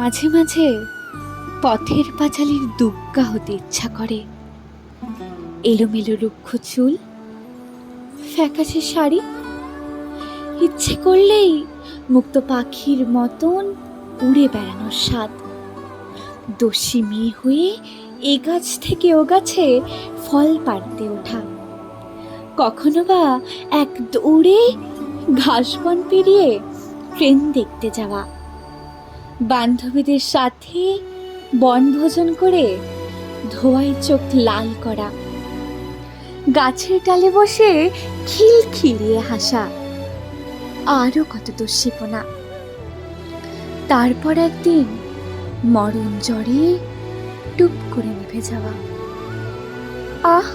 মাঝে মাঝে পথের পাঁচালীর দুগ্গা হতে ইচ্ছা করে। এলোমেলো রুক্ষ চুল, ফ্যাকাশে শাড়ি, ইচ্ছে করলেই মুক্ত পাখির মতন উড়ে বেড়ানোর স্বাদ। দস্যি মেয়ে হয়ে এ গাছ থেকে ও গাছে ফল পাড়তে ওঠা, কখনো বা এক দৌড়ে ঘাসবন পেরিয়ে ট্রেন দেখতে যাওয়া, বান্ধবীদের সাথে বনভোজন করে ধোয়ায় চোখ লাল করা, গাছের ডালে বসে খিলখিলিয়ে হাসা, আরও কত দস্যিপনা। তারপর একদিন মরণ জ্বরে টুপ করে নিভে যাওয়া। আহ,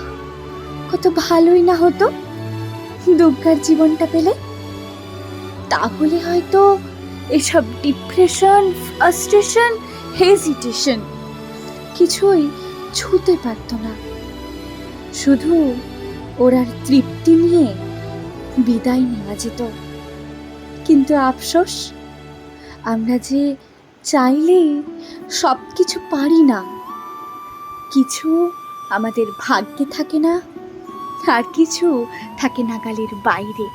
কত ভালোই না হতো দুগ্গার জীবনটা পেলে। তাহলে হয়তো এসব ডিপ্রেশন, ফ্রাস্ট্রেশন, হেজিটেশন কিছুই ছুঁতে পারত না। শুধু ওরার তৃপ্তি নিয়ে বিদায় নেওয়া যেত। কিন্তু আফসোস, আমরা যে চাইলেই সব কিছু পারি না। কিছু আমাদের ভাগ্যে থাকে না, আর কিছু থাকে নাগালের বাইরে।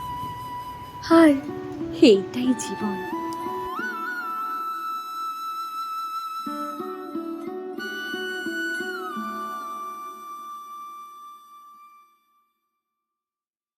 আর এইটাই জীবন।